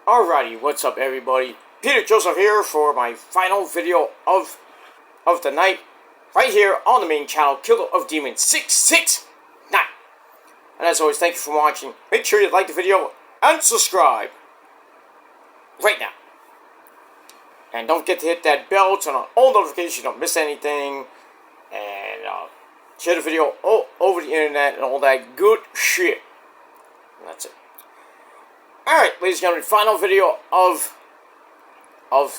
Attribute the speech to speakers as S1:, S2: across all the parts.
S1: Alrighty, what's up everybody? Peter Joseph here for my final video of the night, right here on the main channel, Killer of Demons 669. And as always, thank you for watching. Make sure you like the video and subscribe right now. And don't forget to hit that bell, turn on all notifications, you don't miss anything. And share the video all over the internet and all that good shit. And that's it. Alright, ladies and gentlemen, final video of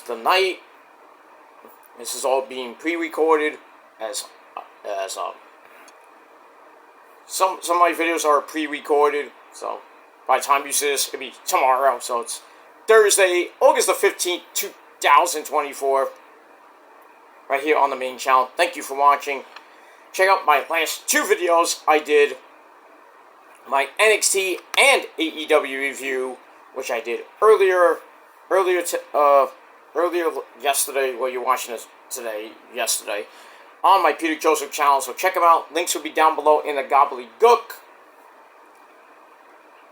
S1: the night. This is all being pre-recorded as some of my videos are pre-recorded, so by the time you see this, it'll be tomorrow. So it's Thursday, August the 15th, 2024, right here on the main channel. Thank you for watching. Check out my last two videos I did. My NXT and AEW review, which I did earlier yesterday. Well, you're watching this yesterday, on my Peter Joseph channel. So check them out. Links will be down below in the gobbledygook.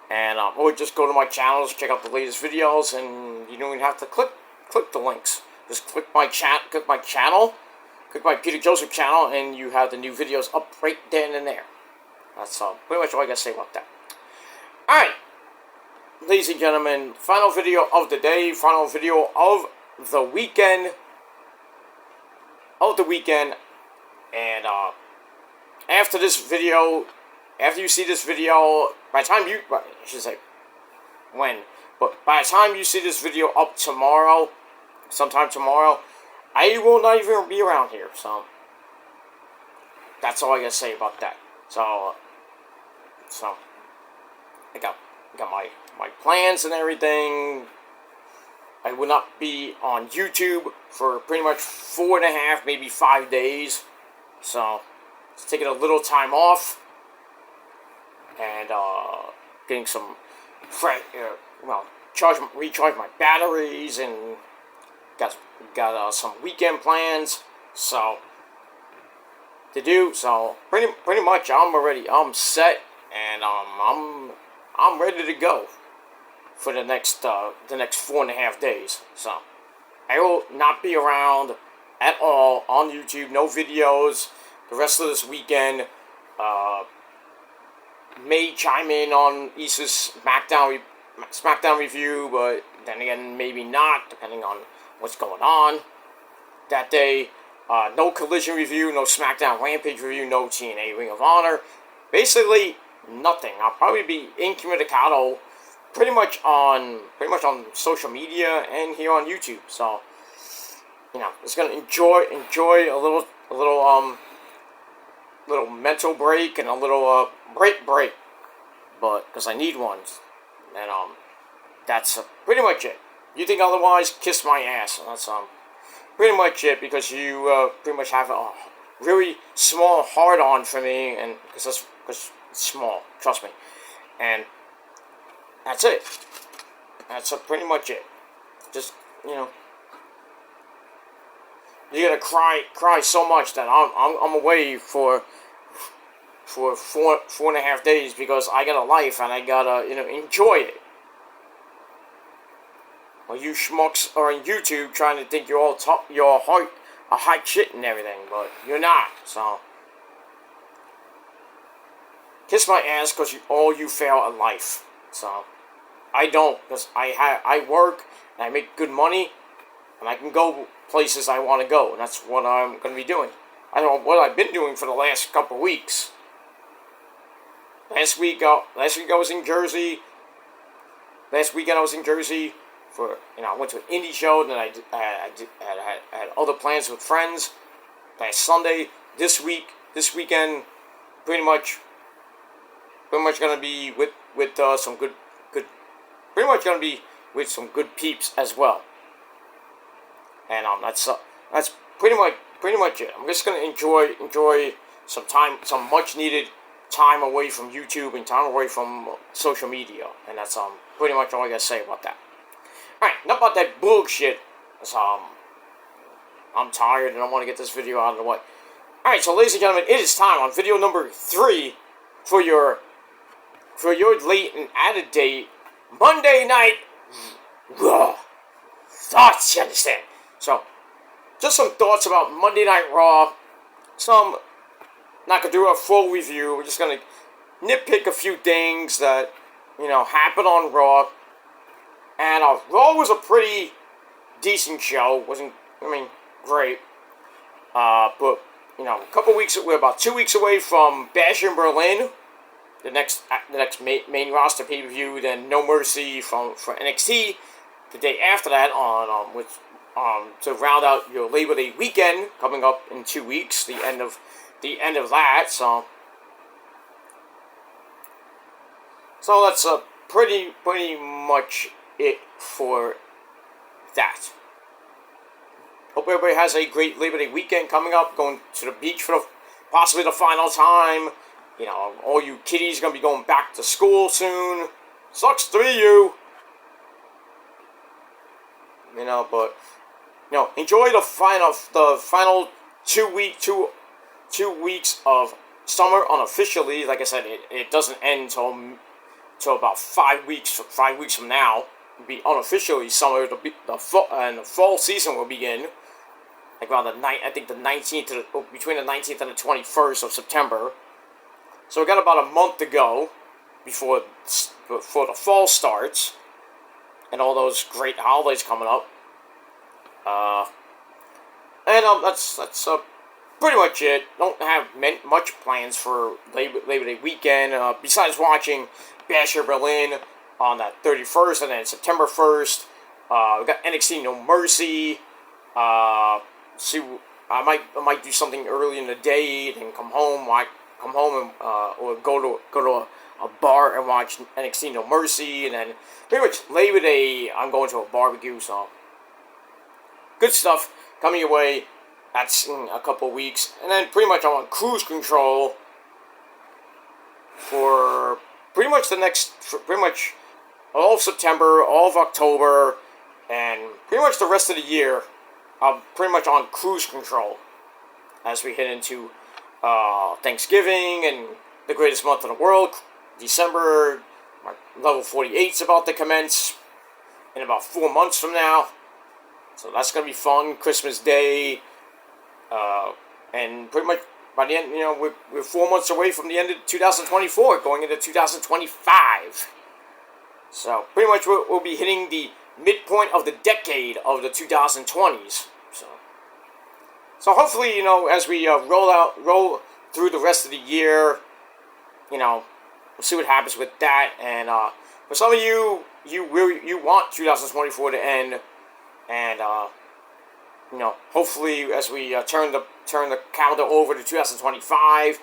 S1: And or just go to my channels, check out the latest videos, and you don't even have to click the links. Just click my channel, click my Peter Joseph channel, and you have the new videos up right then and there. That's pretty much all I gotta say about that. Alright, ladies and gentlemen, final video of the day, final video of the weekend. And after this video, after you see this video, by the time I should say when, but by the time you see this video up tomorrow, sometime tomorrow, I will not even be around here. So that's all I gotta say about that. So I got my plans and everything. I will not be on YouTube for pretty much 4.5, maybe 5 days. So it's taking a little time off and getting some fresh, recharge my batteries, and got some weekend plans. So to do. So pretty much I'm set, and I'm ready to go for the next 4.5 days. So I will not be around at all on YouTube. No videos the rest of this weekend. May chime in on Issa's SmackDown review, but then again maybe not, depending on what's going on that day. No Collision review, no SmackDown Rampage review, no TNA Ring of Honor. Basically nothing. I'll probably be incommunicado pretty much on social media and here on YouTube. So just gonna enjoy a little mental break and a little break, but because I need one. And that's pretty much it. You think otherwise, kiss my ass. And that's pretty much it, because you pretty much have a really small heart-on for me, and because it's small, trust me. And that's it. That's pretty much it. Just, you're gonna cry so much that I'm away for 4.5 days, because I got a life and I gotta enjoy it. Well, you schmucks are on YouTube trying to think you're all top, you're a hot shit and everything, but you're not. So kiss my ass, because you fail at life. So I don't, because I work and I make good money, and I can go places I want to go, and that's what I'm going to be doing. I don't know what I've been doing for the last couple of weeks. Last week I was in Jersey. Last weekend I was in Jersey for, I went to an indie show, and then I had other plans with friends. Last Sunday, this weekend, pretty much gonna be with some good, pretty much gonna be with some good peeps as well. And that's pretty much it. I'm just gonna enjoy some much needed time away from YouTube and time away from social media, and that's pretty much all I gotta say about that. Alright, enough about that bullshit. I'm tired and I want to get this video out of the way. Alright, so ladies and gentlemen, it is time on video number 3 for your late and added date Monday night raw thoughts, you understand? So, just some thoughts about Monday Night Raw. Some, not gonna do a full review, we're just gonna nitpick a few things that, happened on Raw. And Raw was a pretty decent show. Wasn't, great. But, we're about 2 weeks away from Bash in Berlin. The next main roster pay-per-view, then No Mercy for NXT. The day after that, to round out your Labor Day weekend coming up in 2 weeks, the end of that. So that's pretty much it for that. Hope everybody has a great Labor Day weekend coming up. Going to the beach for possibly the final time. All you kiddies gonna be going back to school soon. Sucks to be you. But enjoy the final 2 weeks of summer unofficially. Like I said, it doesn't end till about 5 weeks. 5 weeks from now, it'll be unofficially summer. The fall season will begin. Like around the 19th between the 19th and the 21st of September. So we got about a month to go before the fall starts, and all those great holidays coming up. That's pretty much it. Don't have much plans for Labor Day weekend. Besides watching Bash in Berlin on that 31st, and then September 1st, we got NXT No Mercy. See, I might do something early in the day, then come home and or go to a bar and watch NXT No Mercy, and then pretty much Labor Day I'm going to a barbecue. So good stuff coming your way. That's in a couple of weeks, and then pretty much I'm on cruise control for pretty much all of September, all of October, and pretty much the rest of the year. I'm pretty much on cruise control as we head into Thanksgiving and the greatest month in the world, December. My level 48 is about to commence in about 4 months from now. So that's going to be fun. Christmas Day. And pretty much by the end, we're 4 months away from the end of 2024, going into 2025. So pretty much we'll be hitting the midpoint of the decade of the 2020s. So hopefully, as we roll through the rest of the year, we'll see what happens with that. And for some of you want 2024 to end, and hopefully as we turn the calendar over to 2025,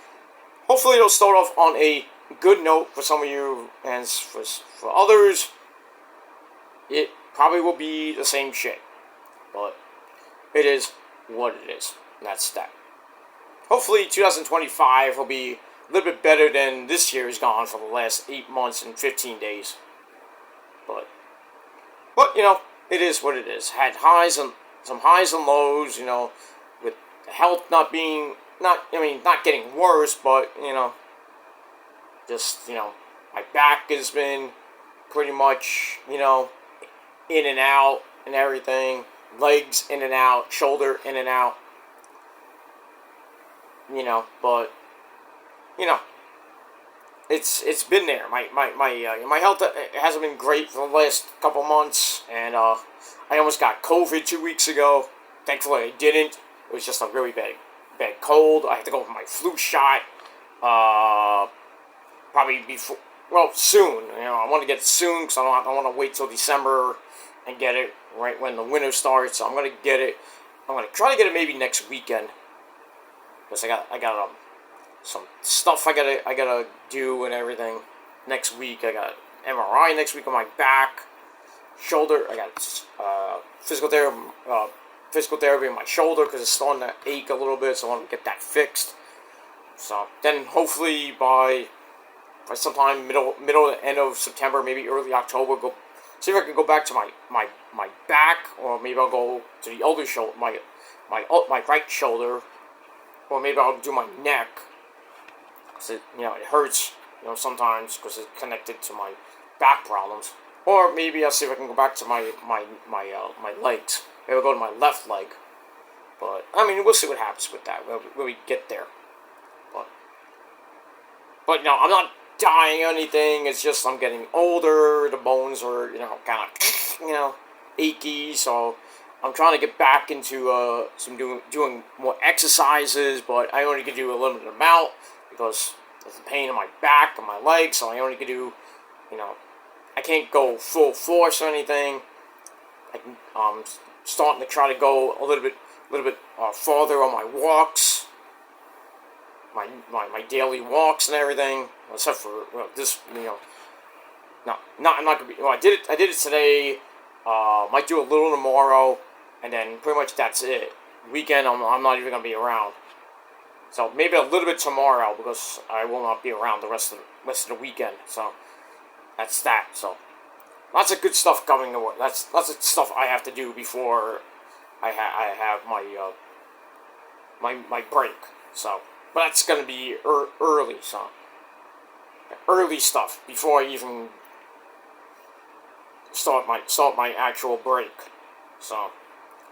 S1: hopefully it'll start off on a good note for some of you, and for others, it probably will be the same shit. But it is what it is. And that's that. Hopefully 2025 will be a little bit better than this year has gone for the last 8 months and 15 days. But it is what it is. Had some highs and lows, with the health not getting worse, but just my back has been pretty much in and out and everything. Legs in and out, shoulder in and out. But it's been there. My health hasn't been great for the last couple months, and I almost got COVID 2 weeks ago. Thankfully, I didn't. It was just a really bad cold. I had to go for my flu shot. Probably soon. I want to get it soon because I don't want to wait till December and get it right when the winter starts. So I'm gonna get it. I'm gonna try to get it maybe next weekend, because I got some stuff I gotta do and everything next week. I got MRI next week on my back, shoulder. I got physical therapy on my shoulder because it's starting to ache a little bit. So I want to get that fixed. So then hopefully by sometime middle to end of September, maybe early October, see if I can go back to my back, or maybe I'll go to the other shoulder, my right shoulder, or maybe I'll do my neck. Cause it hurts, sometimes because it's connected to my back problems. Or maybe I'll see if I can go back to my legs. Maybe I'll go to my left leg. But, I mean, we'll see what happens with that when we get there. But no, I'm not dying or anything. It's just I'm getting older. The bones are, kind of, achy. So I'm trying to get back into doing more exercises. But I only can do a limited amount because of the pain in my back and my legs. So I only can do, I can't go full force or anything. I'm starting to try to go a little bit farther on my walks. My daily walks and everything, except for this, no, I'm not gonna be. Well, I did it today. Might do a little tomorrow, and then pretty much that's it. Weekend, I'm not even gonna be around. So maybe a little bit tomorrow because I will not be around the rest of the weekend. So that's that. So lots of good stuff coming to work. That's lots of stuff I have to do before I have my break. So. But that's going to be early, so. Early stuff, before I even start my actual break. So,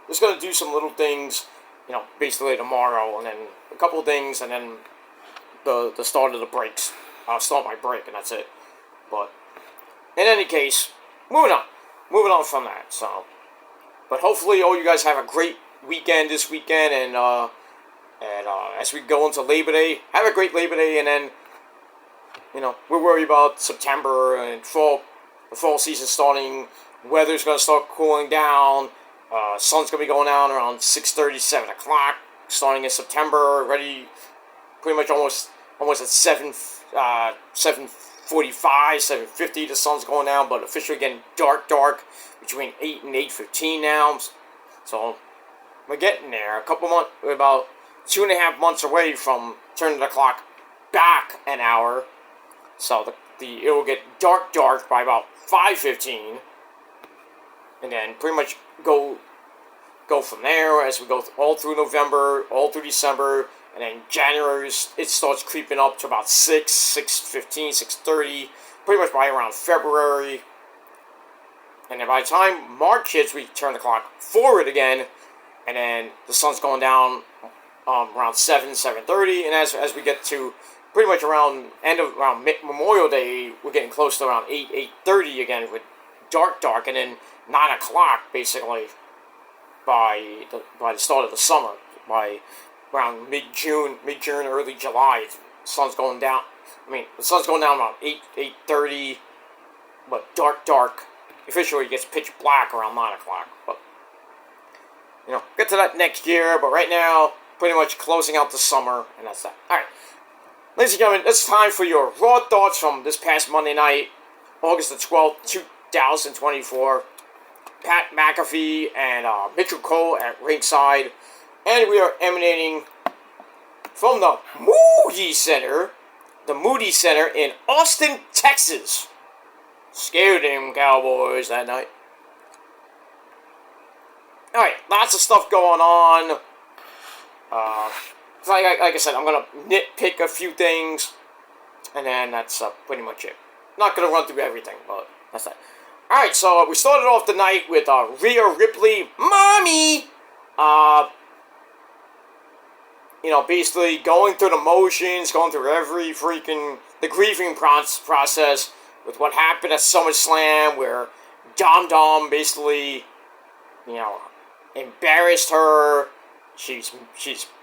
S1: just going to do some little things, basically tomorrow, and then a couple of things, and then the start of the breaks. I'll start my break, and that's it. But, in any case, moving on from that, so. But hopefully all you guys have a great weekend this weekend, and as we go into Labor Day, have a great Labor Day, and then, we're worried about September and the fall season starting. Weather's going to start cooling down. Sun's going to be going down around 6:30, 7 o'clock, starting in September. Ready, pretty much almost at 7:45, 7:50. The sun's going down, but officially getting dark between 8 and 8:15 now. So we're getting there. A couple months, about 2.5 months away from turning the clock back an hour. So it will get dark by about 5:15, and then pretty much go from there as we go all through November, all through December, and then January it starts creeping up to about 6:15, 6:30, pretty much by around February. And then by the time March hits, we turn the clock forward again, and then the sun's going down around 7:30, and as we get to pretty much around Memorial Day, we're getting close to around 8:30 again with dark, and then 9 o'clock basically by the start of the summer, by around mid-June, early July. The sun's going down. The sun's going down around 8:30, but dark. Officially, it gets pitch black around 9 o'clock. But get to that next year. But right now, pretty much closing out the summer, and that's that. All right, ladies and gentlemen, it's time for your raw thoughts from this past Monday night, August the 12th, 2024. Pat McAfee and Mitchell Cole at ringside, and we are emanating from the Moody Center in Austin, Texas. Scared them Cowboys that night. Alright, lots of stuff going on. Like I said, I'm going to nitpick a few things, and then that's pretty much it. Not going to run through everything, but that's that. Alright, so we started off the night with Rhea Ripley, Mommy! Basically going through the motions, going through every the grieving process with what happened at SummerSlam, where Dom basically, embarrassed her. She's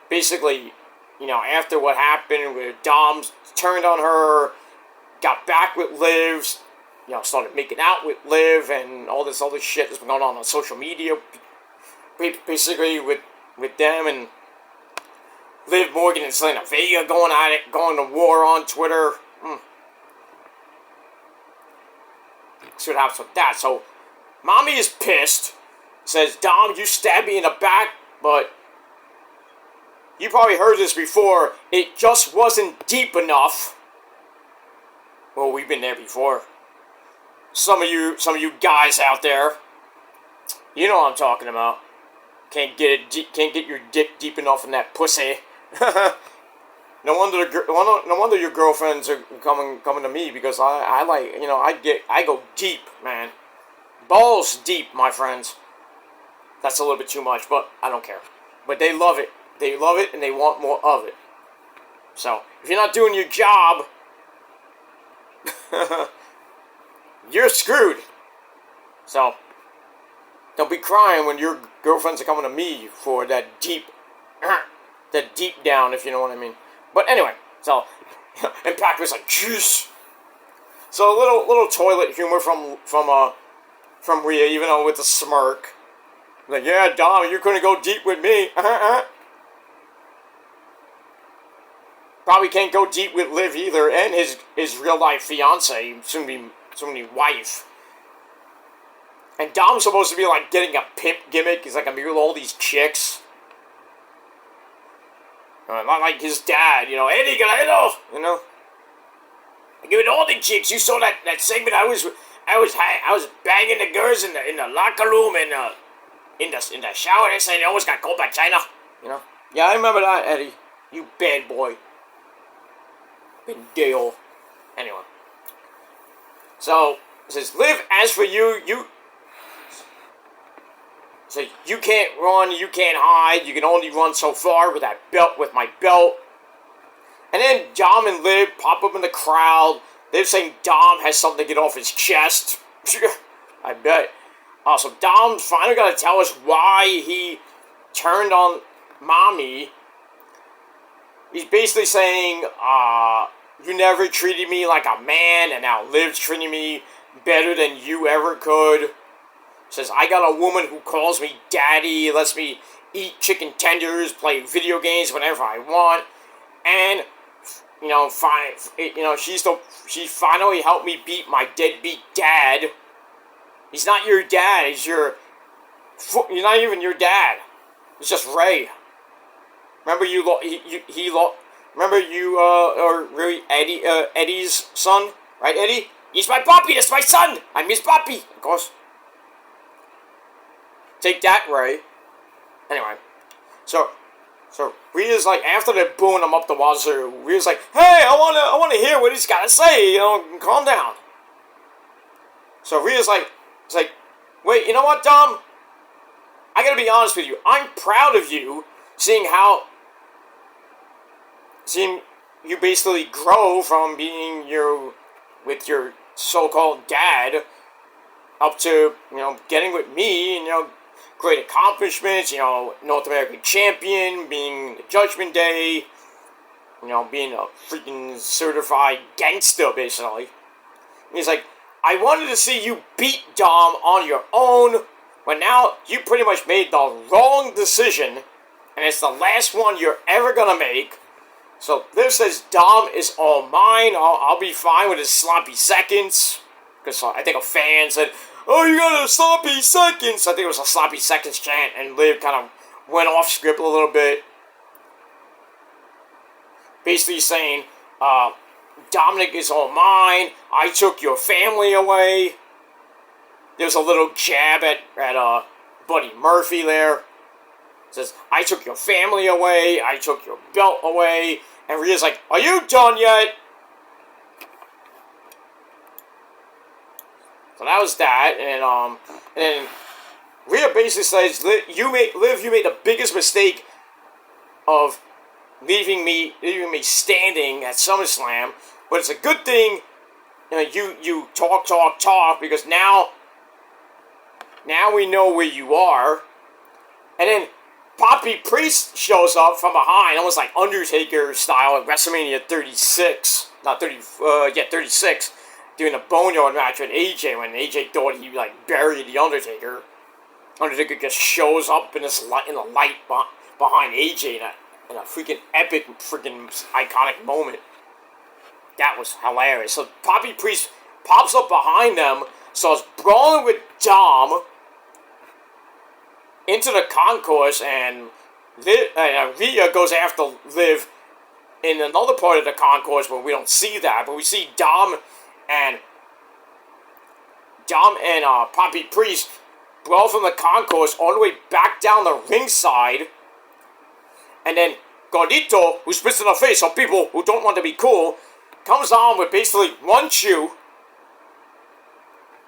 S1: basically, after what happened, where Dom turned on her, got back with Liv, started making out with Liv, and all this other shit that's been going on social media, basically with them, and Liv Morgan and Selena Vega going at it, going to war on Twitter. See what happens with that. So, Mommy is pissed. Says, Dom, you stabbed me in the back, but you probably heard this before. It just wasn't deep enough. Well, we've been there before. Some of you guys out there, you know what I'm talking about. Can't get your dick deep enough in that pussy. No wonder no wonder your girlfriends are coming to me, because I like, I go deep, man, balls deep, my friends. That's a little bit too much, but I don't care. But they love it. They love it, and they want more of it. So if you're not doing your job, you're screwed. So don't be crying when your girlfriends are coming to me for that deep down, if you know what I mean. But anyway, so Impact was like, juice. So a little toilet humor from Rhea, even though with a smirk. Like, yeah, Dom, you're gonna go deep with me. Probably can't go deep with Liv either, and his real life fiance, soon to be wife. And Dom's supposed to be like getting a pimp gimmick. He's like, I'm here with all these chicks. Not like his dad, Eddie Guerrero, I give it all the chicks. You saw that segment. I was banging the girls in the locker room and in the shower. They say they almost got caught by China. Yeah, I remember that, Eddie. You bad boy. Pendejo. Anyway. So it says, Liv, as for you so you can't run, you can't hide, you can only run so far with my belt. And then Dom and Liv pop up in the crowd. They're saying Dom has something to get off his chest. I bet. So Dom's finally going to tell us why he turned on Mommy. He's basically saying, you never treated me like a man, and now Liv's treating me better than you ever could. Says, I got a woman who calls me daddy, lets me eat chicken tenders, play video games whenever I want, and, she finally helped me beat my deadbeat dad. He's not your dad, you're not even your dad. It's just Ray. Remember or really Eddie's son, right, Eddie? He's my puppy, that's my son! I'm his puppy, of course. Take that, Ray. Anyway, so Rhea's like, after they're booing him up the wazoo, Rhea's like, hey, I wanna hear what he's gotta say, calm down. So Rhea's like, wait, you know what, Dom? I gotta be honest with you. I'm proud of you, seeing you basically grow from being with your so-called dad up to, getting with me, and, great accomplishments, North American champion, being the Judgment Day, being a freaking certified gangster, basically. And he's like, I wanted to see you beat Dom on your own, but now you pretty much made the wrong decision, and it's the last one you're ever gonna make. So this says Dom is all mine. I'll be fine with his sloppy seconds. Because I think a fan said, oh, you got a sloppy seconds. I think it was a sloppy seconds chant, and Liv kind of went off script a little bit. Basically saying, Dominic is all mine. I took your family away. There's a little jab at Buddy Murphy there. It says, I took your family away. I took your belt away. And Rhea's like, are you done yet? So that was that, and then Rhea basically says, Liv, you made the biggest mistake of leaving me standing at SummerSlam, but it's a good thing, you talk, because now we know where you are. And then Poppy Priest shows up from behind, almost like Undertaker style at WrestleMania 36, 36. Doing a boneyard match with AJ when AJ thought he buried the Undertaker. Undertaker just shows up in the light behind AJ in a freaking epic, freaking iconic moment. That was hilarious. So Poppy Priest pops up behind them, starts brawling with Dom into the concourse, and Rhea goes after Liv in another part of the concourse, but we don't see that. But we see Dom and Poppy Priest brawl from the concourse all the way back down the ringside, and then Gordito, who spits in the face of people who don't want to be cool, comes on with basically one shoe.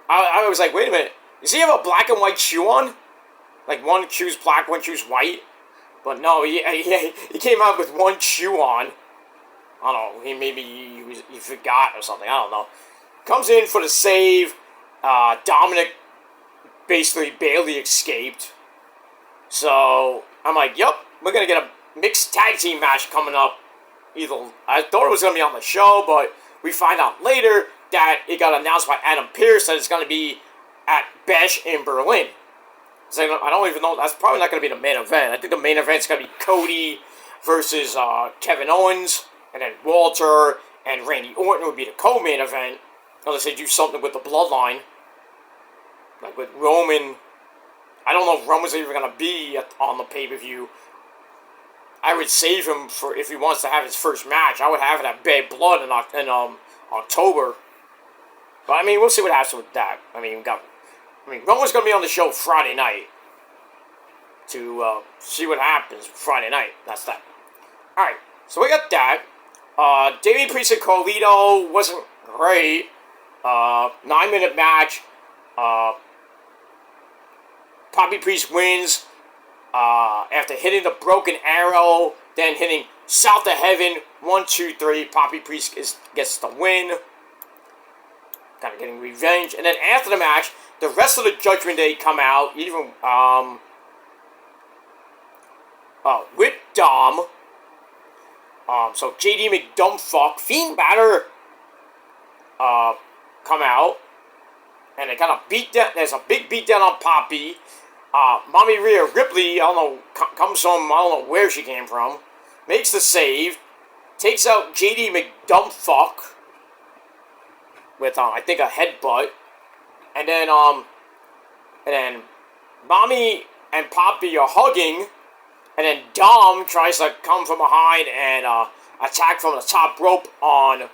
S1: I was like, wait a minute. Does he have a black and white shoe on? Like one shoe's black, one shoe's white? But no, he came out with one shoe on. I don't know, maybe he forgot or something, I don't know. Comes in for the save. Dominic basically barely escaped. So, I'm like, yep, we're going to get a mixed tag team match coming up. I thought it was going to be on the show, but we find out later that it got announced by Adam Pearce that it's going to be at Bash in Berlin. So I don't even know, that's probably not going to be the main event. I think the main event's going to be Cody versus Kevin Owens. And then Walter and Randy Orton would be the co-main event. Unless they do something with the bloodline. Like with Roman. I don't know if Roman's even going to be on the pay-per-view. I would save him for if he wants to have his first match. I would have it at Bad Blood in October. But I mean, we'll see what happens with that. Roman's going to be on the show Friday night. To see what happens Friday night. That's that. Alright, so we got that. Damian Priest and Carlito wasn't great. 9-minute match. Poppy Priest wins after hitting the broken arrow, then hitting South of Heaven. 1, 2, 3. Poppy Priest gets the win. Kind of getting revenge. And then after the match, the rest of the Judgment Day come out. Even with Dom. So JD McDumbfuck, Fiend Balor, come out, and they kind of beat down. There's a big beatdown on Poppy. Mommy Rhea Ripley, I don't know, comes from, I don't know where she came from, makes the save, takes out JD McDumbfuck with, I think, a headbutt, and then Mommy and Poppy are hugging. And then Dom tries to come from behind and attack from the top rope on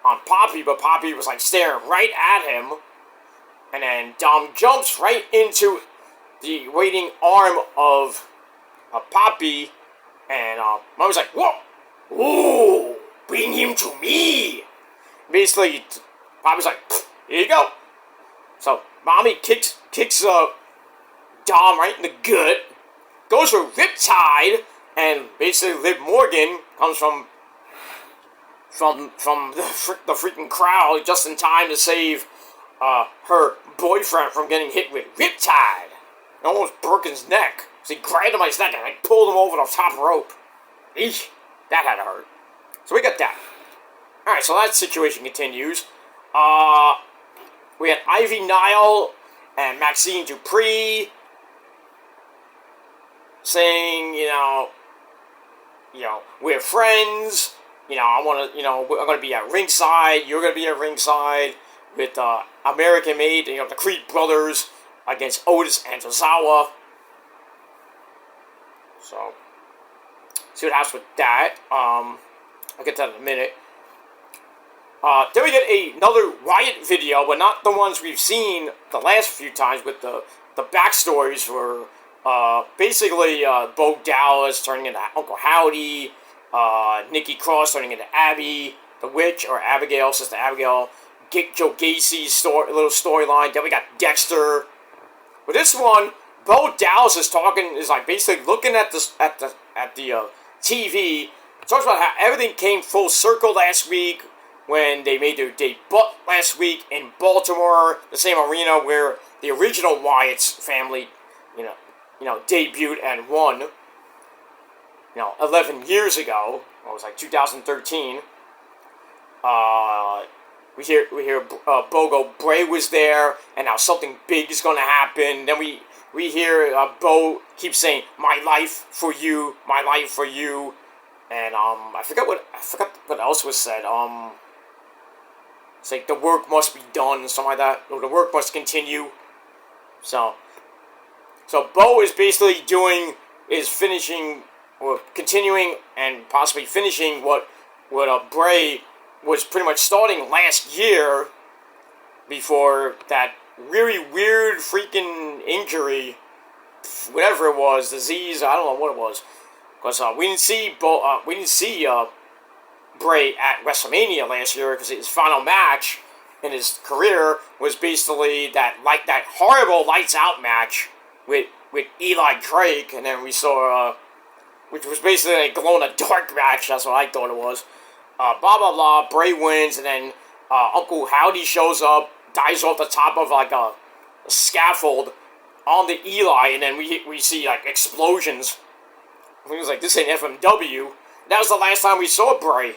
S1: Poppy, but Poppy was like staring right at him. And then Dom jumps right into the waiting arm of Poppy, and Mommy's like, "Whoa, ooh, bring him to me." Basically, Poppy's like, "Here you go." So Mommy kicks Dom right in the gut. Goes for Riptide, and basically Liv Morgan comes from the freaking crowd just in time to save her boyfriend from getting hit with Riptide. It almost broke his neck. So he grabbed him by his neck and pulled him over the top rope. Eesh, that had to hurt. So we got that. Alright, so that situation continues. We had Ivy Nile and Maxine Dupree saying, you know, we're friends. I want to, I'm going to be at ringside. You're going to be at ringside with American Made, the Creed brothers against Otis and Tozawa. So, see what happens with that. I'll get to that in a minute. Then we get another Wyatt video, but not the ones we've seen the last few times with the backstories for basically Bo Dallas turning into Uncle Howdy, Nikki Cross turning into Abby, the Witch, or Abigail, Sister Abigail, Joe Gacy's little storyline. Then we got Dexter. With this one, Bo Dallas is like basically looking at the TV. Talks about how everything came full circle last week when they made their debut last week in Baltimore, the same arena where the original Wyatt's family, debuted and won. 11 years ago. It was like 2013. We hear Bo Bray was there, and now something big is going to happen. Then we hear Bo keep saying, "My life for you, my life for you," and I forgot what else was said. It's like the work must be done, something like that. Or the work must continue. So Bo is basically finishing or continuing and possibly finishing what Bray was pretty much starting last year before that really weird freaking injury, whatever it was, disease, I don't know what it was, because we didn't see Bray at WrestleMania last year, because his final match in his career was basically that horrible Lights Out match with Eli Drake, and then we saw which was basically a glow in the dark match. That's what I thought it was. Blah blah blah. Bray wins, and then Uncle Howdy shows up, dives off the top of like a scaffold on the Eli, and then we see like explosions. He was like, "This ain't FMW." That was the last time we saw Bray.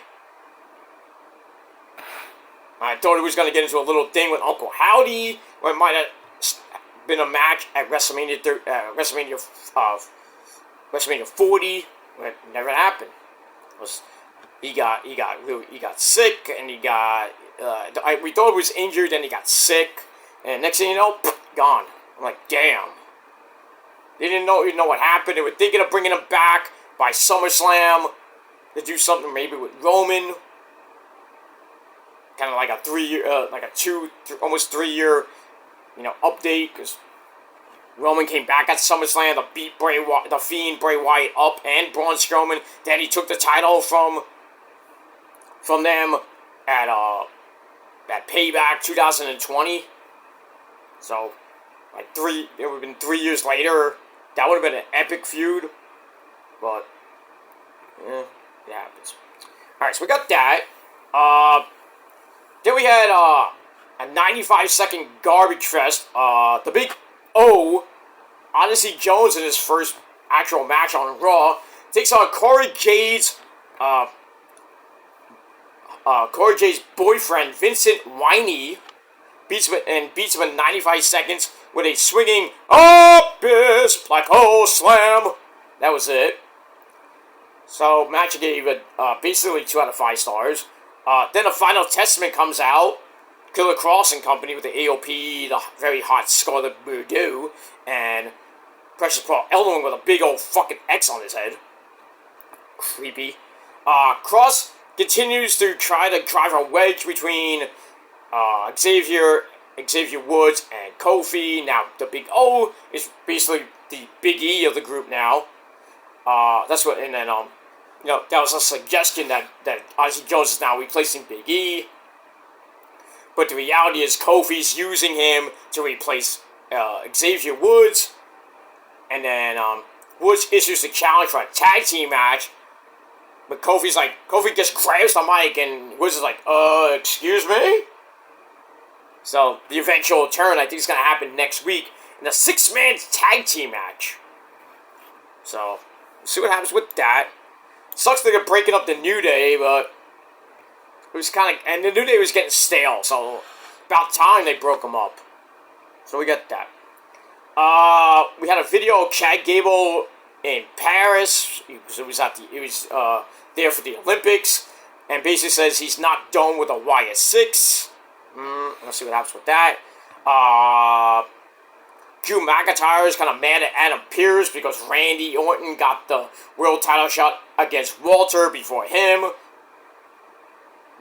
S1: I thought he was going to get into a little thing with Uncle Howdy, or it might have been a match at WrestleMania 40, but it never happened. He got sick, and he got we thought he was injured, then he got sick, and next thing you know, gone. I'm like, damn. They didn't know what happened. They were thinking of bringing him back by SummerSlam to do something maybe with Roman. Kind of like a 3 year, almost 3 year, update, because Roman came back at SummerSlam to beat the Fiend Bray Wyatt up and Braun Strowman. Then he took the title from them at Payback 2020. So, it would have been 3 years later. That would have been an epic feud. But, it happens. Alright, so we got that. Then we had a 95-second garbage fest. The Big O, Odyssey Jones, in his first actual match on Raw, takes on Corey Jade's boyfriend, Vincent Winey, beats him in 95 seconds with a swinging Abyss Black Hole Slam. That was it. So, match gave it basically 2 out of 5 stars. Then the Final Testament comes out. Killer Cross and Company with the AOP, the very hot Scarlet Bordeaux, and Precious Paul Elwin with a big old fucking X on his head. Creepy. Cross continues to try to drive a wedge between Xavier Woods and Kofi. Now, the Big O is basically the Big E of the group now. That's what, and then, that was a suggestion that Odyssey Jones is now replacing Big E. But the reality is Kofi's using him to replace Xavier Woods. And then Woods issues the challenge for a tag team match. But Kofi just grabs the mic and Woods is like, excuse me? So the eventual turn, I think, is going to happen next week in a 6-man tag team match. So, we'll see what happens with that. Sucks that they're breaking up the New Day, but it was and the New Day was getting stale, so about time they broke them up. So we got that. We had a video of Chad Gable in Paris. He was there for the Olympics, and basically says he's not done with the YS6. Let's see what happens with that. Drew McIntyre is kind of mad at Adam Pearce because Randy Orton got the world title shot against Walter before him.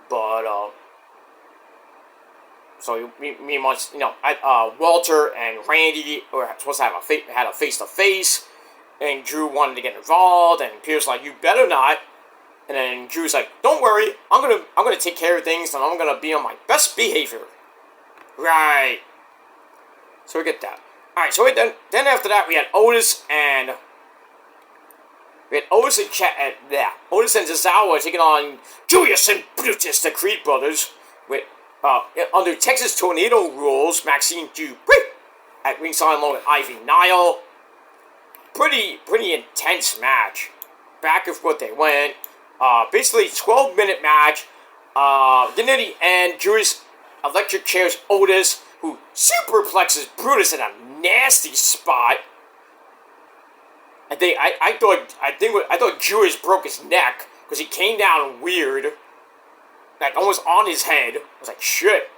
S1: But, so Walter and Randy were supposed to have had a face-to-face, and Drew wanted to get involved, and Pearce like, you better not. And then Drew's like, don't worry, I'm gonna take care of things, and I'm gonna be on my best behavior. Right. So we get that. Alright, so then after that, we had Otis and Tozawa taking on Julius and Brutus, the Creed brothers, with under Texas Tornado rules. Maxine Dupree at ringside along with Ivy Nile. Pretty intense match. Back and forth they went. Basically 12-minute match. Then at the end, Julius electric chairs Otis, who superplexes Brutus in a nasty spot. I thought Julius broke his neck because he came down weird, like almost on his head. I was like, shit.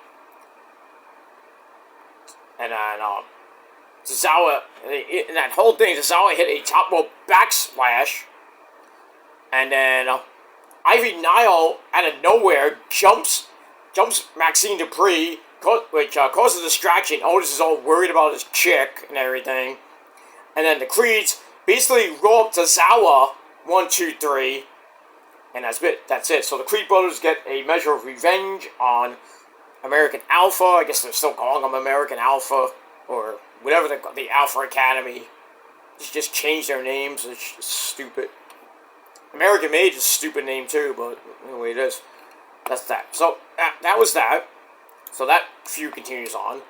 S1: And then Tozawa, in that whole thing, Tozawa hit a top rope backsplash, and then Ivy Nile out of nowhere jumps Maxine Dupree, which causes a distraction. Otis is all worried about his chick and everything, and then the Creeds basically roll up Tozawa 1, 2, 3, and that's it. That's it. So the Creed brothers get a measure of revenge on American Alpha. I guess they're still calling them American Alpha, or whatever they call the Alpha Academy. Just change their names. It's just stupid. American Mage is a stupid name too, but anyway, it is. That's that. So that was that. So that feud continues on.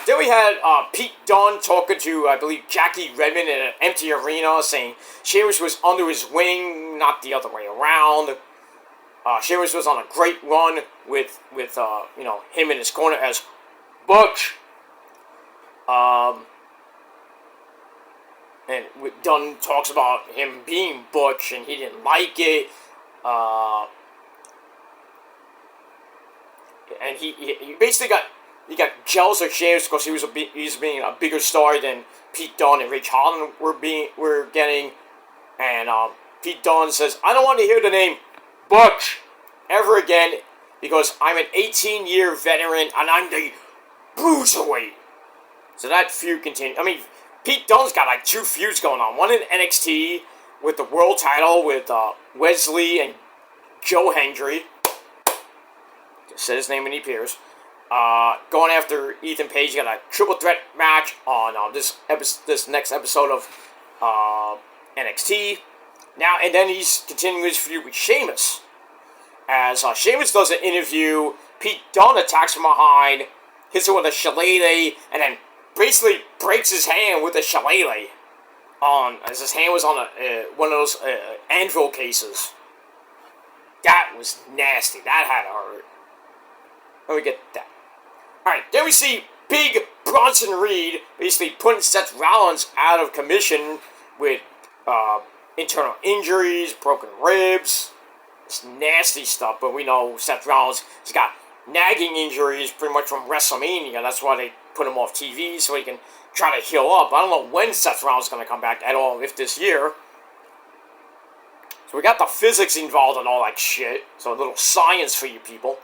S1: Then we had Pete Dunne talking to, I believe, Jackie Redmond in an empty arena, saying Sheamus was under his wing, not the other way around. Sheamus was on a great run with him in his corner as Butch. And Dunne talks about him being Butch, and he didn't like it. And he basically got jealous of Sheamus because he was being a bigger star than Pete Dunne and Ridge Holland were getting. And Pete Dunne says, I don't want to hear the name Butch ever again because I'm an 18-year veteran and I'm the Bruiserweight. So that feud continued. I mean, Pete Dunne's got like 2 feuds going on. One in NXT with the world title with Wesley and Joe Hendry. Just said his name when he appears. Going after Ethan Page. Got a triple threat match on this next episode of NXT. Now, and then he's continuing his feud with Sheamus. As Sheamus does an interview, Pete Dunne attacks from behind, hits him with a shillelagh, and then basically breaks his hand with a shillelagh. As his hand was on one of those anvil cases. That was nasty. That had to hurt. Let me get that. Alright, then we see big Bronson Reed basically putting Seth Rollins out of commission with internal injuries, broken ribs. It's nasty stuff, but we know Seth Rollins has got nagging injuries pretty much from WrestleMania. That's why they put him off TV so he can try to heal up. I don't know when Seth Rollins is going to come back at all, if this year. So we got the physics involved and all that shit. So a little science for you people.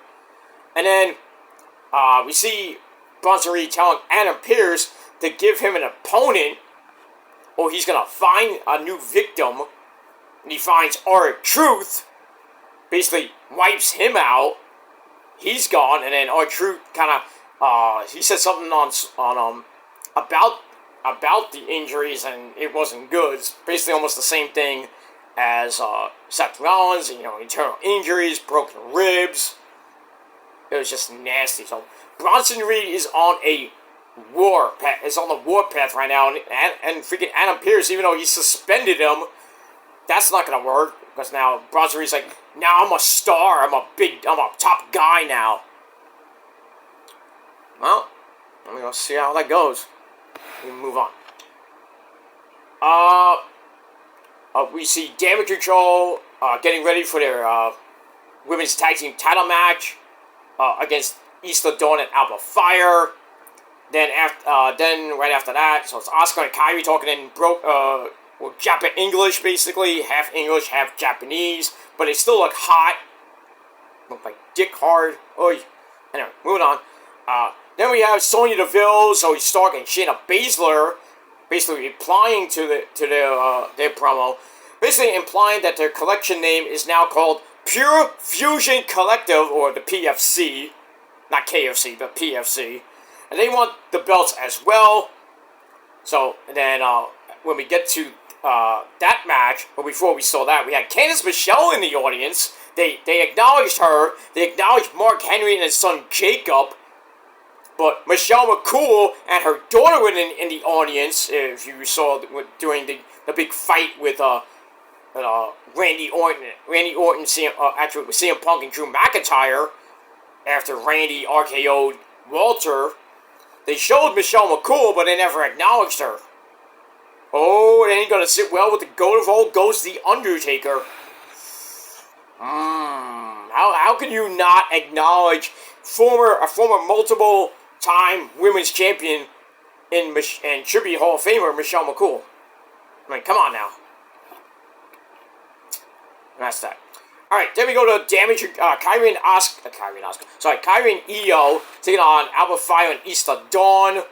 S1: And then we see Bronson Reed telling Adam Pearce to give him an opponent or he's going to find a new victim. And he finds R-Truth. Basically wipes him out. He's gone. And then R-Truth kind of, he said something on about the injuries and it wasn't good. It's basically almost the same thing as Seth Rollins. Internal injuries, broken ribs. It was just nasty. So Bronson Reed is on a war path. Is on the war path right now, and freaking Adam Pearce, even though he suspended him, that's not gonna work because now Bronson Reed's like, now I'm a star. I'm a top guy now. Well, I'm gonna see how that goes. We move on. We see Damage Control getting ready for their women's tag team title match. Against Isla Dawn and Alba Fire. Then right after that, so it's Asuka and Kairi talking in Japan English basically, half English, half Japanese, but they still look hot. Look like dick hard. Oy. Anyway, moving on. Then we have Sonya Deville, Zoe Stark, and Shayna Baszler, basically replying to their promo, basically implying that their collection name is now called Pure Fusion Collective, or the PFC, not KFC, but PFC, and they want the belts as well. So, and then when we get to that match, but before we saw that, we had Candice Michelle in the audience. They acknowledged her, they acknowledged Mark Henry and his son Jacob, but Michelle McCool and her daughter were in the audience, if you saw during the big fight with Randy Orton, actually with CM Punk and Drew McIntyre, after Randy RKO'd Walter. They showed Michelle McCool, but they never acknowledged her. Oh, it ain't gonna sit well with the GOAT of all GOATs, The Undertaker. How can you not acknowledge a former multiple-time women's champion and should be Hall of Famer Michelle McCool? I mean, come on now. That's that. Alright, then we go to Damage, Kairi and Io taking on Alba Fire and Isla Dawn.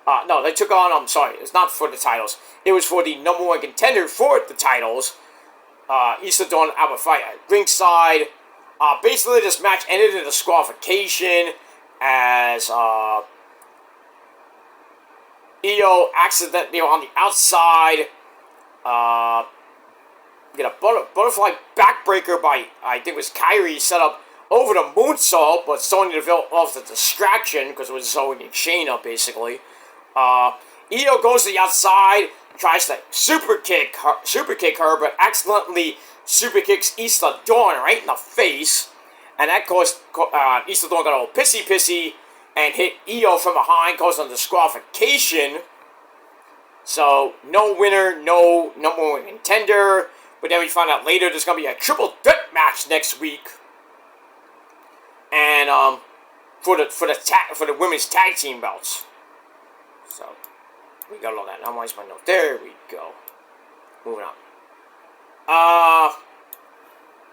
S1: No, they took on, I'm sorry, it's not for the titles. It was for the number one contender for the titles. East Dawn Alpha fight at ringside. Basically, this match ended in a disqualification as Io accidentally on the outside. Get a butterfly backbreaker by, I think it was Kyrie, set up over the moonsault, but Sonya Deville off the distraction because it was Zoe and Shayna, basically. Io goes to the outside, tries to super kick her, but accidentally super kicks Isla Dawn right in the face, and that caused Isla Dawn got all pissy and hit Io from behind, causing a disqualification. So no winner, no number one contender. But then we find out later there's gonna be a triple threat match next week, and for the women's tag team belts. So we got all that. Now where's my note? There we go. Moving on.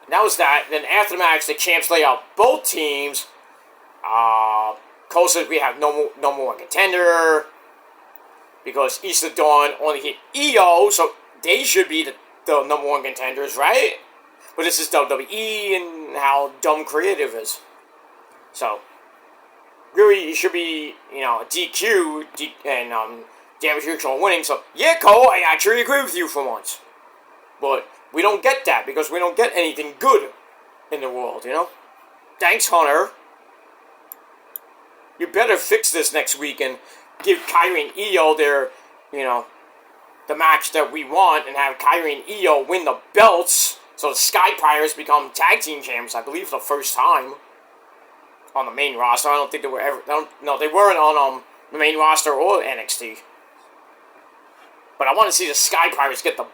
S1: That was that. Then after the match, the champs lay out both teams. Cole says we have no more contender because East of Dawn only hit Io, so they should be the number one contenders, right? But this is WWE and how dumb creative is. So really, it should be, a DQ and damage control winning. So yeah, Cole, I actually agree with you for once. But we don't get that because we don't get anything good in the world, Thanks, Hunter. You better fix this next week and give Kyrie and Io their, the match that we want and have Kyrie and Io win the belts so the Sky Pirates become tag team champs, I believe, for the first time on the main roster. I don't think they were ever... No, they weren't on the main roster or NXT. But I want to see the Sky Pirates get the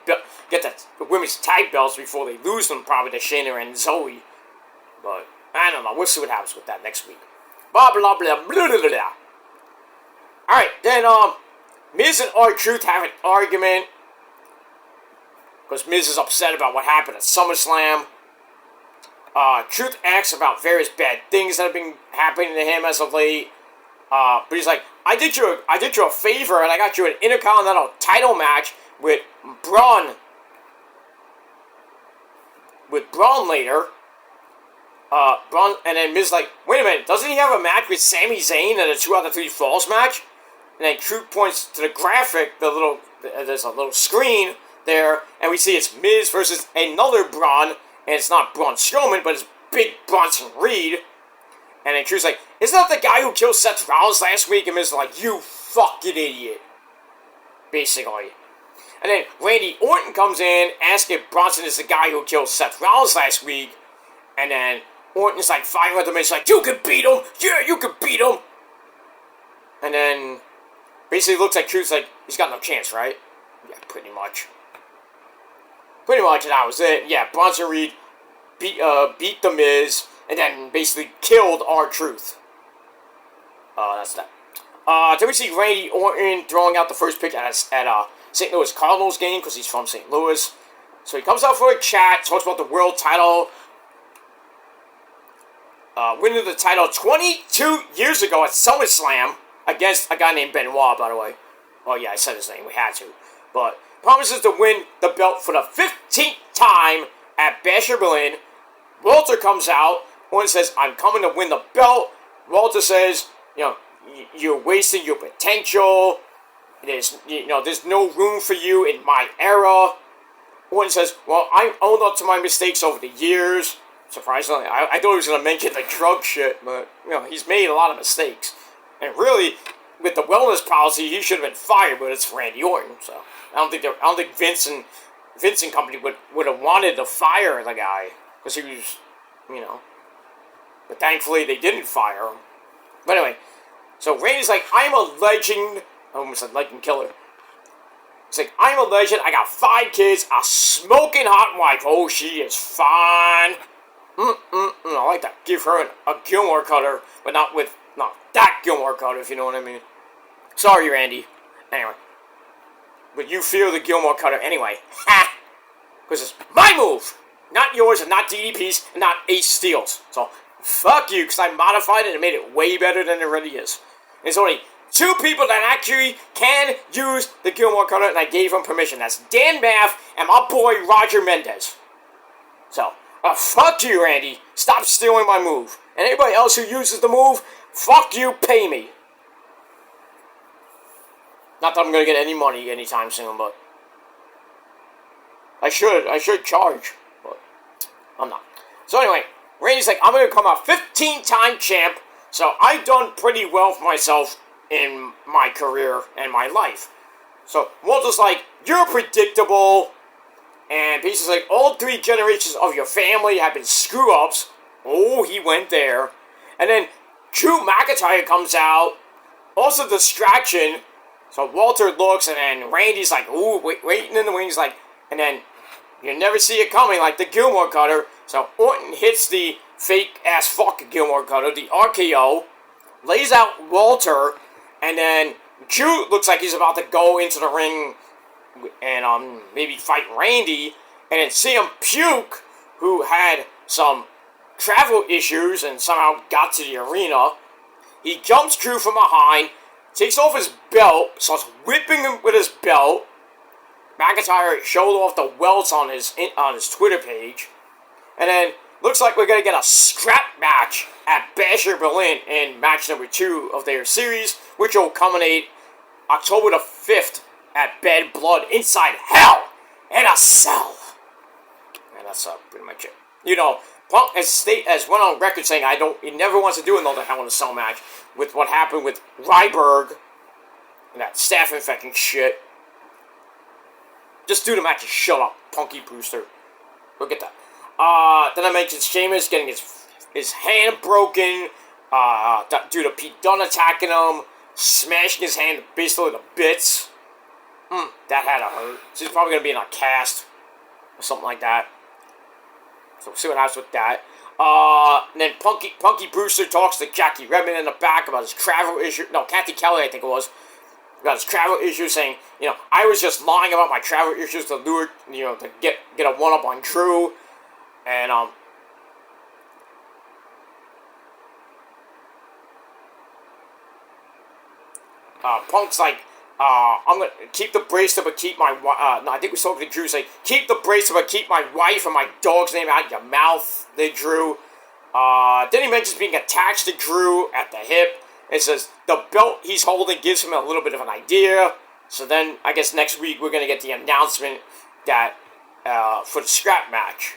S1: women's tag belts before they lose them, probably to Shayna and Zoe. But I don't know. We'll see what happens with that next week. Blah, blah, blah, blah, blah, blah. Alright, then, Miz and R-Truth have an argument. Because Miz is upset about what happened at SummerSlam. Truth asks about various bad things that have been happening to him as of late. But he's like, I did you a favor and I got you an Intercontinental title match with Bron. With Bron later. Bron, and then Miz like, wait a minute, doesn't he have a match with Sami Zayn in a 2 out of 3 falls match? And then Truth points to the graphic, there's a little screen there, and we see it's Miz versus another Bron, and it's not Braun Strowman, but it's Big Bronson Reed. And then Truth's like, isn't that the guy who killed Seth Rollins last week? And Miz is like, you fucking idiot. Basically. And then Randy Orton comes in, asks if Bronson is the guy who killed Seth Rollins last week, and then Orton's like fighting with him, and he's like, you can beat him! Yeah, you can beat him! And then, basically looks like Truth's like, he's got no chance, right? Yeah, pretty much. Pretty much, and that was it. Yeah, Bronson Reed beat The Miz, and then basically killed R-Truth. That's that. Then we see Randy Orton throwing out the first pitch at St. Louis Cardinals game, because he's from St. Louis. So he comes out for a chat, talks about the world title. Winning the title 22 years ago at SummerSlam against a guy named Benoit, by the way. Oh yeah, I said his name, we had to. But promises to win the belt for the 15th time at Bash of Berlin. Walter comes out. Orton says, I'm coming to win the belt. Walter says, you're wasting your potential. There's no room for you in my era. Orton says, well, I owned up to my mistakes over the years. Surprisingly, I thought he was going to mention the drug shit, but, he's made a lot of mistakes. And really, with the wellness policy, he should have been fired, but it's Randy Orton, so I don't think Vince and company would have wanted to fire the guy, because he was, but thankfully they didn't fire him. But anyway, so Randy's like, I'm a legend. I almost said legend killer. He's like, I'm a legend, I got 5 kids, a smoking hot wife. Oh, she is fine. I like that. Give her a Gilmore cutter, but not that Gilmore cutter, if you know what I mean. Sorry, Randy. Anyway. But you feel the Gilmore cutter anyway. Ha! Because it's my move! Not yours, and not DDP's, and not Ace Steel's. So, fuck you, because I modified it and made it way better than it already is. And it's only two people that actually can use the Gilmore Cutter, and I gave them permission. That's Dan Maff and my boy Roger Mendez. So, fuck you, Randy. Stop stealing my move. And anybody else who uses the move, fuck you, pay me. Not that I'm gonna get any money anytime soon, but I should charge, but I'm not. So anyway, Randy's like, I'm gonna become a 15-time champ, so I've done pretty well for myself in my career and my life. So Walter's like, you're predictable, and Peace like, all 3 generations of your family have been screw-ups. Oh, he went there. And then Drew McIntyre comes out, also distraction. So Walter looks, and then Randy's like, ooh, waiting in the wings, like, and then you never see it coming, like the Gilmore Cutter. So Orton hits the fake-ass fuck Gilmore Cutter, the RKO, lays out Walter, and then Drew looks like he's about to go into the ring and maybe fight Randy, and then CM Punk, who had some travel issues and somehow got to the arena, he jumps Drew from behind, takes off his belt, starts whipping him with his belt. McIntyre showed off the welts on his Twitter page, and then looks like we're gonna get a scrap match at Bash in Berlin in match number 2 of their series, which will culminate October the 5th at Bad Blood Inside Hell in a Cell. And that's pretty much it. You know, Punk has went on record saying he never wants to do another Hell in a Cell match with what happened with Ryberg and that staph infection shit. Just do the match and shut up, Punky Brewster. Look at that. Then I mentioned Sheamus getting his hand broken, due to Pete Dunne attacking him, smashing his hand basically to bits. That had to hurt. So he's probably going to be in a cast or something like that. So we'll see what happens with that. And then Punky Brewster talks to Jackie Redmond in the back about his travel issue. No, Kathy Kelly, I think it was. About his travel issues, saying, I was just lying about my travel issues to lure, to get a one-up on Drew. And, Punk's like, I'm gonna keep the bracelet but keep my no, I think we spoke to Drew, say, keep the bracelet but keep my wife and my dog's name out of your mouth, they Drew. Then he mentions being attached to Drew at the hip. It says the belt he's holding gives him a little bit of an idea. So then, I guess next week we're gonna get the announcement that for the scrap match.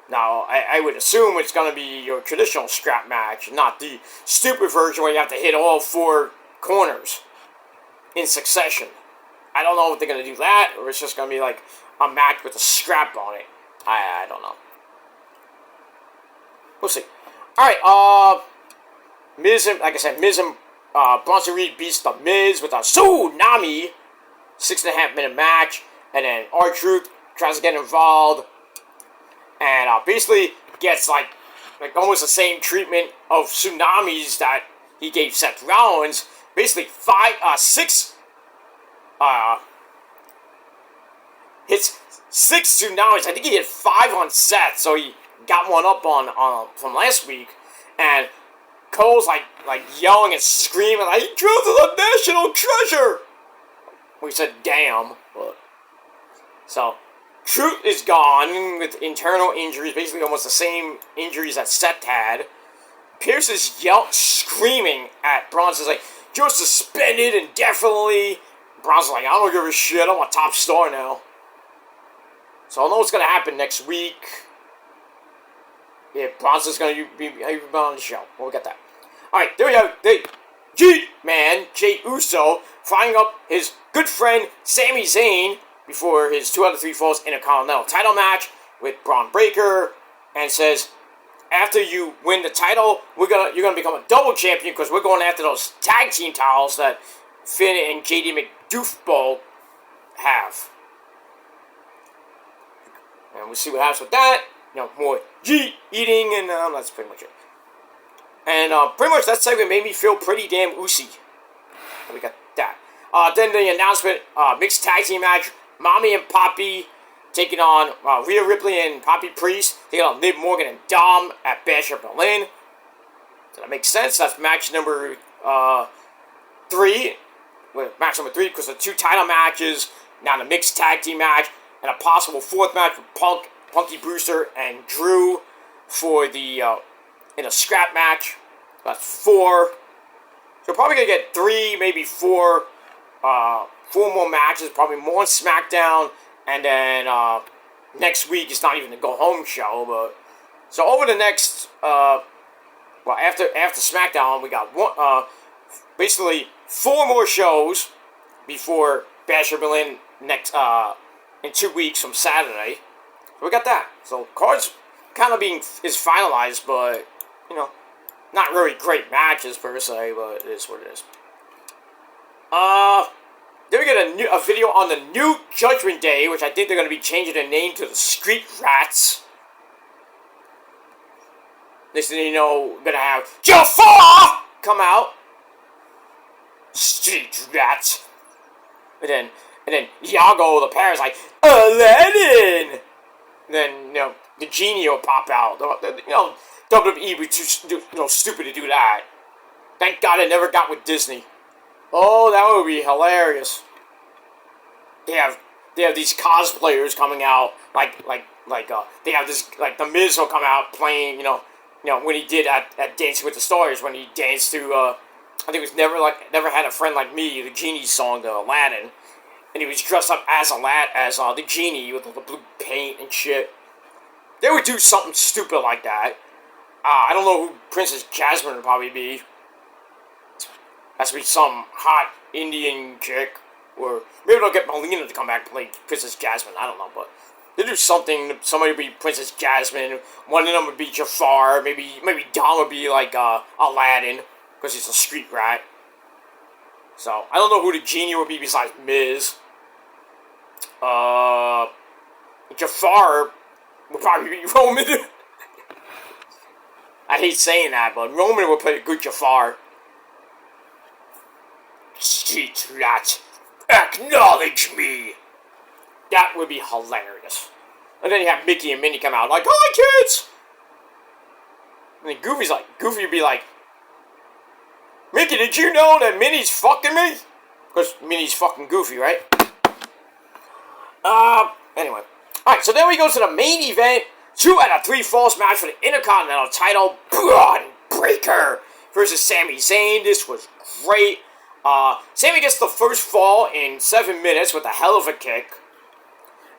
S1: Now, I would assume it's going to be your traditional scrap match, not the stupid version where you have to hit all 4 corners in succession. I don't know if they're going to do that, or it's just going to be like a match with a scrap on it. I don't know. We'll see. Alright, Miz and Bronson Reed beats The Miz with a tsunami 6.5 minute match, and then R-Truth tries to get involved, and basically gets like almost the same treatment of tsunamis that he gave Seth Rollins. Basically, 6 hits 6 tsunamis. I think he hit 5 on Seth, so he got one up on from last week. And Cole's like yelling and screaming like, "Truth is a national treasure." We said, "Damn!" But so. Truth is gone with internal injuries, basically almost the same injuries that Seth had. Pierce is screaming at Bronson, like, "You're suspended indefinitely." Bronson's like, "I don't give a shit, I'm a top star now." So I know what's going to happen next week. If Bronson's going to be on the show. We'll get that. Alright, there we go. G-Man, Jey Uso, flying up his good friend Sami Zayn before his 2 out of 3 falls Intercontinental title match with Braun Breaker, and says, after you win the title, you're gonna become a double champion because we're going after those tag team titles that Finn and JD McDoofball have. And we'll see what happens with that. More G eating, and that's pretty much it. And pretty much that segment made me feel pretty damn oozy. We got that. Then the announcement, mixed tag team match. Mommy and Poppy taking on Rhea Ripley and Poppy Priest, taking on Liv Morgan and Dom at Bash in Berlin. Does that make sense? That's match number 3, match number 3, because the 2 title matches, now the mixed tag team match, and a possible 4th match with Punky Brewster and Drew for the in a scrap match. That's 4. So probably gonna get 3, maybe 4, 4 more matches. Probably more on SmackDown, and then next week it's not even a go home show. But so over the next after SmackDown we got basically 4 more shows before Bash of Berlin next in 2 weeks from Saturday. So we got that. So cards kind of is finalized, but not really great matches per se, but it is what it is. Then we get a video on the new Judgment Day, which I think they're going to be changing their name to the Street Rats. Next thing you know, we're going to have Jafar come out. Street Rats. And then Iago, the parrot's like, Aladdin! And then, the genie will pop out. WWE was too stupid to do that. Thank God it never got with Disney. Oh, that would be hilarious. They have these cosplayers coming out, like they have this, like the Miz will come out playing, when he did at Dancing with the Stars, when he danced to I think it was Never Had a Friend Like Me, the Genie song to Aladdin, and he was dressed up as the genie with all the blue paint and shit. They would do something stupid like that. I don't know who Princess Jasmine would probably be. Has to be some hot Indian chick. Or maybe they'll get Melina to come back and play Princess Jasmine. I don't know, but they do something. Somebody would be Princess Jasmine. One of them would be Jafar. Maybe Dom would be like Aladdin, because he's a street rat. So I don't know who the genie would be besides Miz. Jafar would probably be Roman. I hate saying that, but Roman would play a good Jafar. Street rat, acknowledge me. That would be hilarious. And then you have Mickey and Minnie come out like, hi kids! And then Goofy would be like, Mickey, did you know that Minnie's fucking me? Because Minnie's fucking Goofy, right? Anyway. Alright, so then we go to the main event. 2 out of 3 falls match for the Intercontinental title. Bron Breakker versus Sami Zayn. This was great. Sami gets the first fall in 7 minutes with a hell of a kick.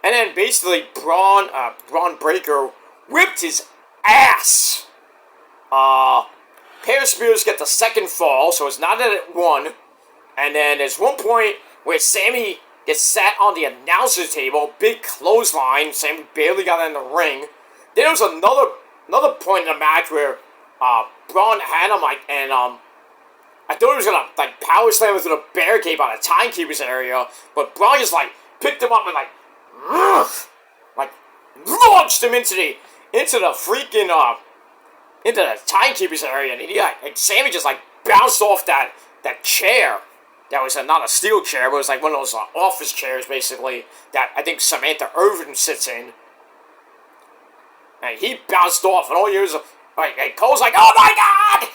S1: And then basically Bron Breakker whipped his ass. Pair of Spears get the second fall, so it's not that it won. And then there's one point where Sami gets sat on the announcer's table, big clothesline. Sami barely got in the ring. Then there was another point in the match where Bron had him I thought he was gonna power slam him through the barricade by the timekeeper's area, but Bron just picked him up and launched him into the freaking into the timekeeper's area, and Sami just bounced off that chair. That was not a steel chair, but it was one of those office chairs basically that I think Samantha Irvin sits in. And he bounced off, and all you hear is Cole's like, oh my god!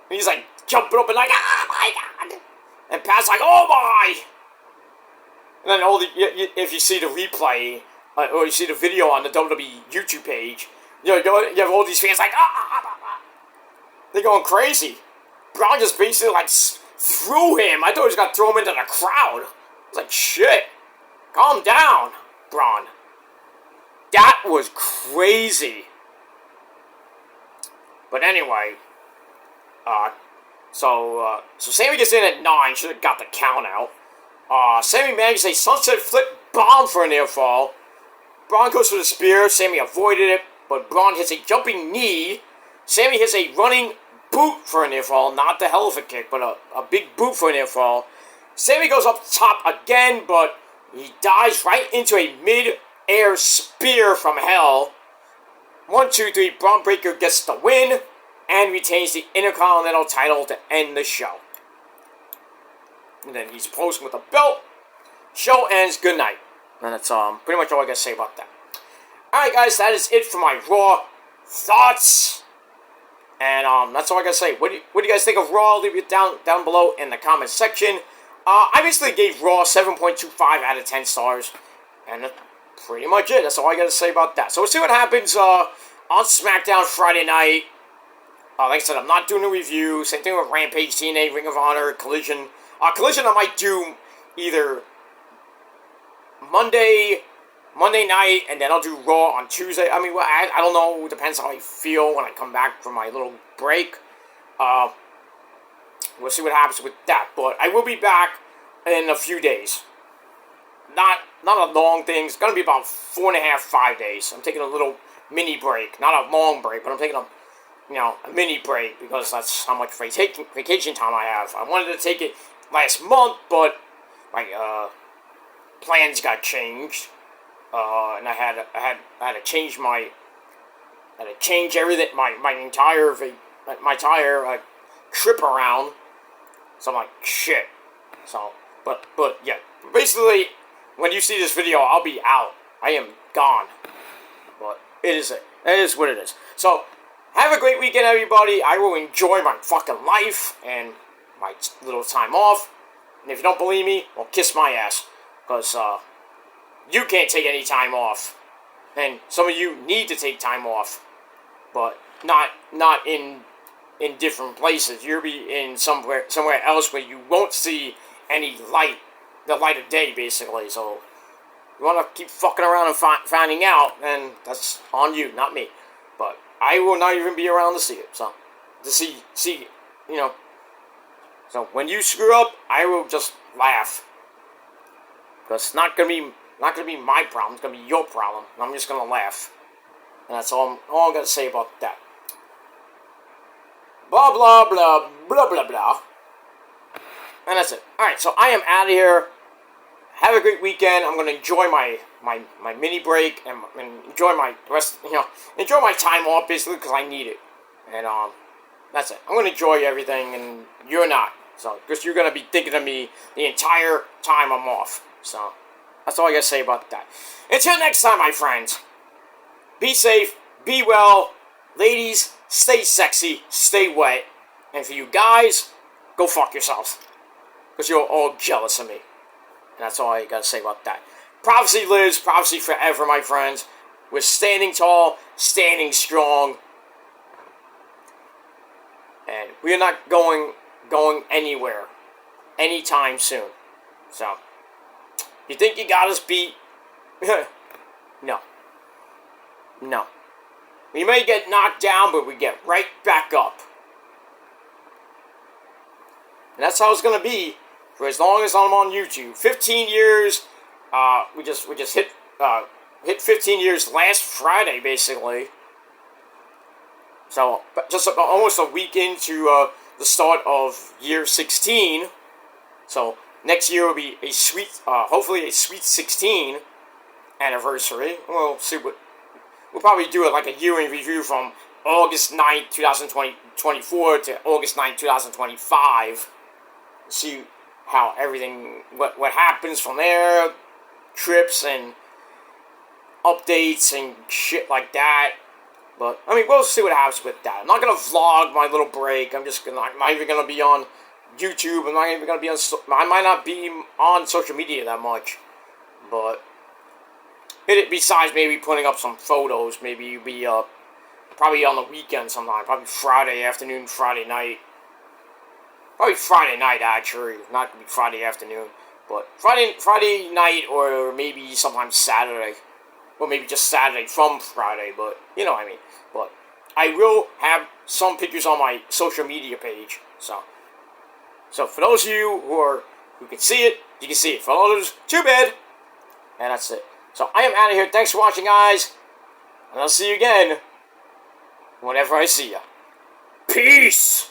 S1: And he's jumping up and oh my god! And Pat's like, oh my! And then if you see the replay, or you see the video on the WWE YouTube page, you have all these fans they're going crazy. Bron just basically threw him. I thought he was gonna throw him into the crowd. I was shit. Calm down, Bron. That was crazy. But anyway, so Sami gets in at 9. Should have got the count out. Sami manages a sunset flip bomb for a near fall. Bron goes for the spear. Sami avoided it, but Bron hits a jumping knee. Sami hits a running boot for a near fall, not the hell of a kick, but a big boot for a near fall. Sami goes up top again, but he dives right into a mid-air spear from hell. 1, 2, 3, Bron Breakker gets the win and retains the Intercontinental title to end the show. And then he's posing with a belt. Show ends. Good night. And that's pretty much all I gotta say about that. Alright guys, that is it for my Raw thoughts. And that's all I gotta say. What do you guys think of Raw? Leave it down below in the comment section. I basically gave Raw 7.25 out of 10 stars. And that's pretty much it. That's all I gotta say about that. So we'll see what happens on SmackDown Friday night. Like I said, I'm not doing a review. Same thing with Rampage, TNA, Ring of Honor, Collision. Collision I might do either Monday night, and then I'll do Raw on Tuesday. I mean, I don't know. It depends how I feel when I come back from my little break. We'll see what happens with that. But I will be back in a few days. Not a long thing. It's going to be about 4.5, 5 days. I'm taking a little mini break. Not a long break, but I'm taking a mini break because that's how much vacation time I have. I wanted to take it last month, but my plans got changed. And I had to change everything, my entire trip around. So I'm like, shit. So, but yeah, basically, when you see this video, I'll be out. I am gone. But it is what it is. So, have a great weekend, everybody. I will enjoy my fucking life and my little time off. And if you don't believe me, well, kiss my ass. Because, you can't take any time off. And some of you need to take time off. But not in different places. You'll be in somewhere else where you won't see any light. The light of day, basically. So, you want to keep fucking around and finding out, then that's on you, not me. But I will not even be around to see it. So, to see, So, when you screw up, I will just laugh. Because it's not gonna be my problem. It's gonna be your problem. And I'm just gonna laugh. And that's all I'm gonna say about that. Blah blah blah blah blah blah. And that's it. All right, so I am out of here. Have a great weekend. I'm gonna enjoy my mini break and enjoy my enjoy my time off basically because I need it. And that's it. I'm gonna enjoy everything, and you're not. So because you're gonna be thinking of me the entire time I'm off. So that's all I gotta say about that. Until next time, my friends. Be safe. Be well, ladies. Stay sexy. Stay wet. And for you guys, go fuck yourselves. Because you're all jealous of me. And that's all I gotta say about that. Prophecy lives, prophecy forever, my friends. We're standing tall, standing strong. And we're not going anywhere anytime soon. So, you think you got us beat? No. No. We may get knocked down, but we get right back up. And that's how it's gonna be for as long as I'm on YouTube. 15 years. We just hit 15 years last Friday, basically. So just about almost a week into the start of year 16. So next year will be a sweet, hopefully a sweet 16 anniversary. We'll see we'll probably do it like a year in review from August 9th, 2024 to August 9th, 2025. See how everything, what happens from there, trips and updates and shit like that. But, I mean, we'll see what happens with that. I'm not going to vlog my little break. I'm not even going to be on YouTube. I'm not even going to be on, I might not be on social media that much. But, besides maybe putting up some photos, maybe you'll be probably on the weekend sometime. Probably Friday afternoon, Friday night. Probably Friday night, actually. Not going to be Friday afternoon. But Friday night or maybe sometimes Saturday. Or maybe just Saturday from Friday, but you know what I mean. But I will have some pictures on my social media page. So for those of you who can see it, you can see it. For others, too bad. And that's it. So I am out of here. Thanks for watching, guys. And I'll see you again whenever I see you. Peace!